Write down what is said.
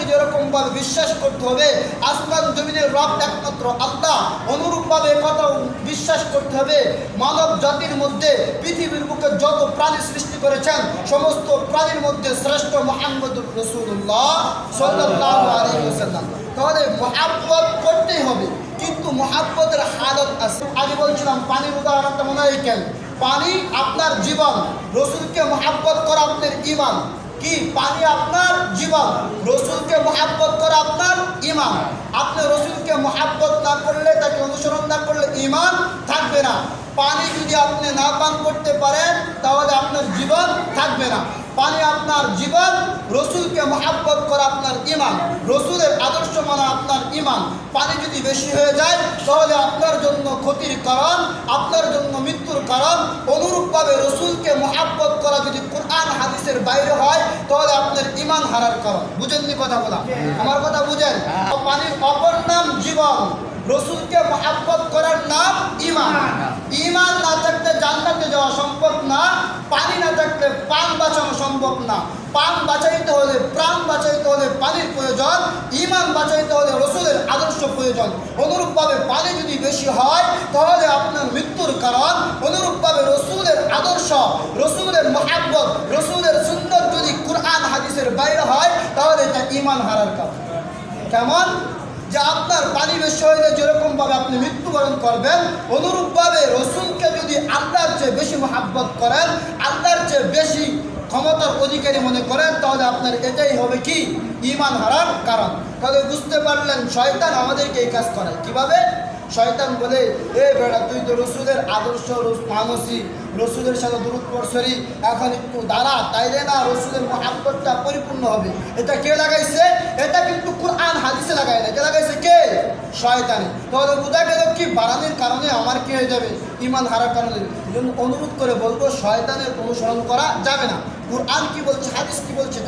যেরকমভাবে বিশ্বাস করতে হবে আসমান জমিনের রব একমাত্র আল্লাহ, অনুরূপভাবে কথা বিশ্বাস করতে হবে মানব জাতির মধ্যে পৃথিবীর বুকে যত প্রাণী সৃষ্টি করেছেন সমস্ত প্রাণীর মধ্যে শ্রেষ্ঠ মুহাম্মদুর রাসূলুল্লাহ সাল্লাল্লাহু আলাইহি ওয়াসাল্লাম। তাহলে মহব্বত করতেই হবে, কিন্তু মহব্বতের হালত আছে। আগে বলছিলাম পানির উদাহরণটা মনে হয় কেন, পানি আপনার জীবন, রসুলকে মহব্বত করা আপনার ঈমান। কি পানি আপনার জীবন, রসুলকে মহব্বত করা আপনার ঈমান। আপনি রসুলকে মহব্বত না করলে, তাকে অনুসরণ না করলে ঈমান থাকবে না। পানি যদি আপনি না পান করতে পারেন তাহলে আপনার জীবন থাকবে না। পানি আপনার জীবন, রসুলকে মহব্বত করা আপনার ঈমান, রসুলের আদর্শ মানা আপনার ঈমান। পানি যদি বেশি হয়ে যায় তাহলে আপনার জন্য ক্ষতির কারণ, আপনার জন্য মৃত্যুর কারণ। অনুরূপভাবে রসুলকে মহব্বত করা যদি কুরআন হাদিসের বাইরে হয় তাহলে আপনার ঈমান হারার কারণ। বুঝেননি কথা বলা? আমার কথা বুঝেন। পানির অপর নাম জীবন, রসুলকে মহব্বত করার নাম ঈমান। ঈমান না থাকলে জান্নাতে যাওয়া সম্ভব না, পানি না থাকলে প্রাণ বাঁচানো সম্ভব না। প্রাণ বাঁচাইতে হলে, প্রাণ বাঁচাইতে হলে পানির প্রয়োজন, ঈমান বাঁচাইতে হলে রসুলের আদর্শ প্রয়োজন। অনুরূপভাবে পানি যদি বেশি হয় তাহলে আপনার মৃত্যুর কারণ। অনুরূপভাবে রসুলের আদর্শ, রসুলের মহব্বত, রসুলের সুন্নাত যদি কুরআন হাদিসের বাইরে হয় তাহলে এটা ঈমান হারার কারণ। কেমন? যে আপনার পানি বেশি হইলে যেরকমভাবে আপনি মৃত্যুবরণ করবেন, অনুরূপভাবে রসুলকে যদি আল্লাহর চেয়ে বেশি মহব্বত করেন, আল্লাহর চেয়ে বেশি ক্ষমতার অধিকারী মনে করেন, তাহলে আপনার এটাই হবে কি ঈমান হারার কারণ। তাহলে বুঝতে পারলেন শয়তান আমাদেরকে এই কাজ করায়। কিভাবে? শয়তান বলে, এ বেটা তুই তো রসুলের আদর্শ মানসি, রসুলের সাথে দুরূদ পড়ছরি, এখন একটু দাঁড়া, তাইলে না রসুলের মহব্বতটা পরিপূর্ণ হবে। এটা কে লাগাইছে? এটা কিন্তু কুরআন হাদিসে লাগায় না। কে লাগাইছে? কে? শয়তানে। তাহলে বোঝা গেল কি বাড়ানোর কারণে আমার কি হয়ে যাবে? ঈমান হারার কারণে। অনুরোধ করে বলবো শয়তানের অনুসরণ করা যাবে না। কুরআন কি বলছে, হাদিস কি বলছে